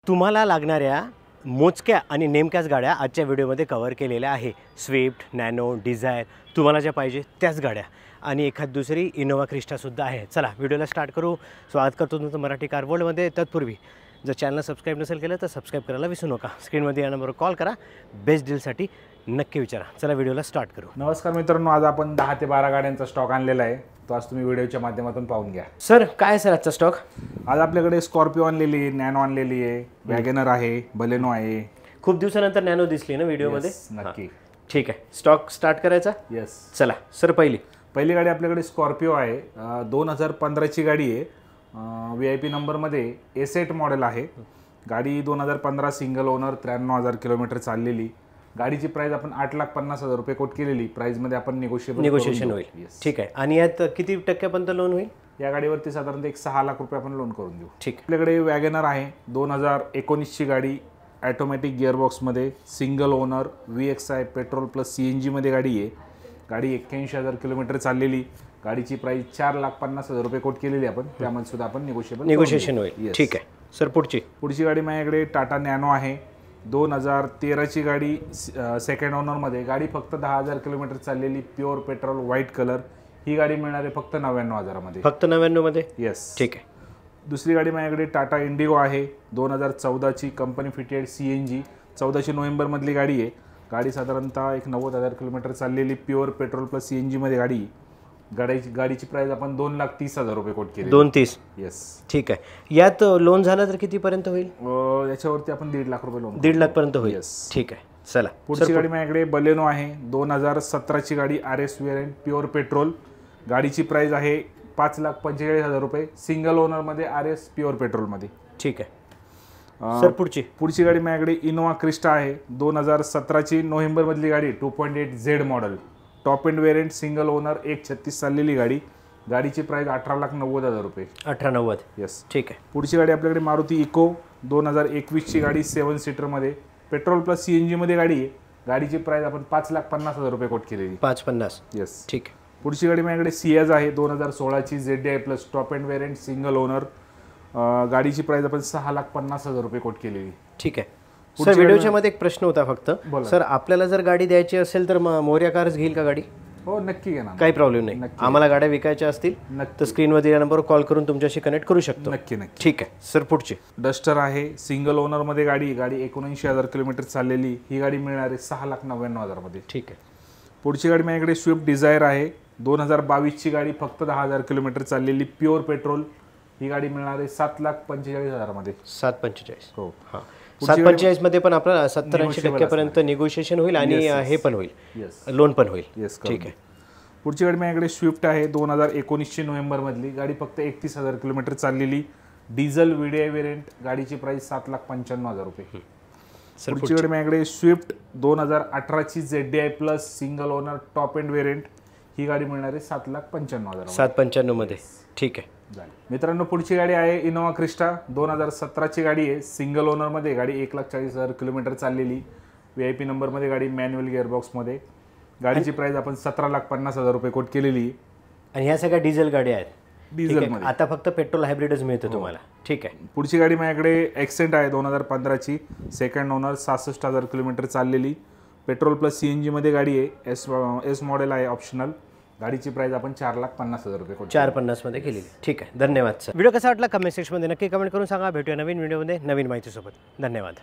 तुम्हाला लागणाऱ्या मोजक्या आणि नेमक्याच गाड्या आजच्या व्हिडिओमध्ये कव्हर केलेल्या आहे। स्विफ्ट, नॅनो, डिझायर, तुम्हाला ज्या पाहिजे त्याच गाड्या आणि एखाद दुसरी इनोवा क्रिस्टासुद्धा आहे। चला व्हिडिओला स्टार्ट करू। स्वागत करतो तुमचं मराठी कार वर्ल्डमध्ये। तत्पूर्वी जर चॅनल सबस्क्राईब नसेल केलं तर सबस्क्राईब करायला विसरू नका। स्क्रीनमध्ये या नंबरवर कॉल करा, बेस्ट डीलसाठी नक्की विचारा। चला व्हिडिओला स्टार्ट करू। नमस्कार मित्रांनो, आज आपण 10 ते 12 गाड्यांचा स्टॉक आणलेला आहे, तो आज तुम्ही व्हिडिओच्या माध्यमातून पाहून घ्या। सर काय सर आजचा स्टॉक? आज आपल्याकडे स्कॉर्पिओ आणलेली आहे, नॅनो आणलेली आहे, वॅगनर आहे, बलेनो आहे। खूप दिवसानंतर नॅनो दिसली ना व्हिडिओमध्ये? नक्की। ठीक आहे, स्टॉक स्टार्ट करायचा? यस। चला सर, पहिली गाडी आपल्याकडे स्कॉर्पिओ आहे, 2015 ची गाडी आहे। VIP नंबरमध्ये A8 मॉडेल आहे। गाडी 2015 सिंगल ओनर, 93,000 किलोमीटर चाललेली। गाडीची प्राइस आपण 8,50,000 रुपये कोट केलेली। प्राइस मध्ये आपण निगोशिएशन होईल। ठीक आहे, आणि यात किती टक्क्यापर्यंत लोन होईल? या गाडीवरती साधारणतः 6 लाख रुपये आपण लोन करून देऊ। ठीक। आपल्याकडे वॅगनर आहे, 2019 ची गाडी, ऑटोमॅटिक गिअरबॉक्समध्ये, single owner, VXI petrol plus CNG मध्ये गाडी आहे। गाडी 81,000 किलोमीटर चाललेली। गाडीची प्राइस 4,50,000 रुपये कोट केलेली आपण, त्यामध्ये सुद्धा आपण निगोशिएशन होईल। ठीक आहे सर, पुढची गाडी माझ्याकडे टाटा नॅनो आहे, 2013 ची गाडी, सेकंड ओनरमध्ये। गाडी फक्त 10,000 किलोमीटर चाललेली, प्युअर पेट्रोल, व्हाईट कलर। ही गाडी मिळणार आहे फक्त 99,000 मध्ये। फक्त 99 मध्ये? येस। ठीक आहे। दुसरी गाडी माझ्याकडे टाटा इंडिगो आहे, 2014 ची, कंपनी फिटेड CNG, 14 नोव्हेंबर मधली गाडी आहे। गाडी साधारणतः 90,000 किलोमीटर चाललेली, प्युअर पेट्रोल प्लस CNG मध्ये गाडी। गाडीची प्राइस आपण 2,30,000 रुपये कोट केली। 2,30,000? येस। ठीक आहे। यात लोन झालं तर किती पर्यंत होईल? याच्यावरती आपण 1.5 लाख रुपये लोन। 1.5 लाख पर्यंत होईल। ठीक आहे, चला पुढची गाडी माझ्याकडे बलेनो आहे, 2017 ची गाडी, RS वेरियंट, प्युअर पेट्रोल। गाडीची प्राइस आहे 5,45,000 रुपये, सिंगल ओनर मध्ये, RS प्युअर पेट्रोल मध्ये। ठीक आहे सर, पुढची गाडी माझ्याकडे इनोवा क्रिस्टा आहे, 2017 ची, नोव्हेंबर मधली गाडी, 2.8 Z model, top end variant, single owner, 1.36 चाललेली गाडी। गाडीची प्राइस 18,90,000 रुपये। 18,90,000? येस। ठीक आहे। पुढची गाडी आपल्याकडे मारुती इको, 2021 ची गाडी, 7 सीटर मध्ये, पेट्रोल प्लस CNG मध्ये गाडी आहे। गाडीची प्राइस आपण 5,50,000 रुपये कोट केलेली। 5,50,000? येस। ठीक आहे। पुढची गाडी माझ्याकडे सियाज आहे, 2016 ची, ZDI plus, top end variant, single owner. गाडीची प्राइस आपण 6,50,000 रुपये कोट केलेली। ठीक आहे सर। व्हिडिओच्या मध्ये एक प्रश्न होता फक्त, सर आपल्याला जर गाडी द्यायची असेल तर मोर्या कार्स घेईल का गाडी? हो, नक्की घेणार, काही प्रॉब्लेम नाही। आम्हाला गाड्या विकायच्या असतील तर स्क्रीनवर दिलेल्या नंबरवर कॉल करून तुमच्याशी कनेक्ट करू शकतो। नक्की। ठीक आहे सर, पुढची डस्टर आहे, सिंगल ओनर मध्ये गाडी। गाडी 79,000 किलोमीटर चाललेली। ही गाडी मिळणार आहे 6,99,000 मध्ये। ठीक आहे। पुढची गाडी माझ्याकडे स्विफ्ट डिझायर आहे, 2022 ची गाडी, फक्त 10,000 किलोमीटर चाललेली, प्युअर पेट्रोल। ही गाडी मिळणार आहे 7,45,000 मध्ये। 7,45,000? हो। 7,45,000 मध्ये पण आपल्याला 70-80% पर्यंत निगोशिएशन होईल आणि हे पण होईल, लोन पण होईल। ठीक आहे। पुढची गाडी माझ्याकडे स्विफ्ट आहे, 2019 ची, नोव्हेंबर मधली गाडी, फक्त 31,000 किलोमीटर चाललेली, डिझेल VDI वेरियंट। गाडीची प्राइस 7,95,000 रुपये। पुढची गाडी माझ्याकडे स्विफ्ट 2018 ची, ZDI plus, single owner, top end variant. ही गाडी मिळणार आहे 7,95,000। 7,95,000 मध्ये? ठीक आहे। मित्रांनो, पुढची गाडी आहे इनोवा क्रिस्टा, 2017 ची गाडी आहे, सिंगल ओनर मध्ये गाडी, 1,40,000 किलोमीटर चाललेली, VIP नंबर मध्ये गाडी, मॅन्युअल गिअरबॉक्स मध्ये। गाडीची प्राइस आपण 17,50,000 रुपये कोट केलेली। आणि ह्या सगळ्या डिझेल गाड्या आहेत? डिझेल मध्ये। आता फक्त पेट्रोल हायब्रिडच मिळतं तुम्हाला? ठीक आहे। पुढची गाडी माझ्याकडे एक्सेंट आहे, 2015 ची, सेकंड ओनर, 66,000 किलोमीटर चाललेली, पेट्रोल प्लस CNG मध्ये गाडी आहे, S मॉडेल आहे, ऑप्शनल। गाडीची प्राइस आपण 4,50,000 रुपये 4,50,000 मध्ये केलेली। ठीक आहे, धन्यवाद सर। व्हिडिओ कसा वाटला कमेंट सेक्शनमध्ये नक्की कमेंट करून सांगा। भेटूया नवीन व्हिडिओमध्ये नवीन माहितीसोबत। धन्यवाद।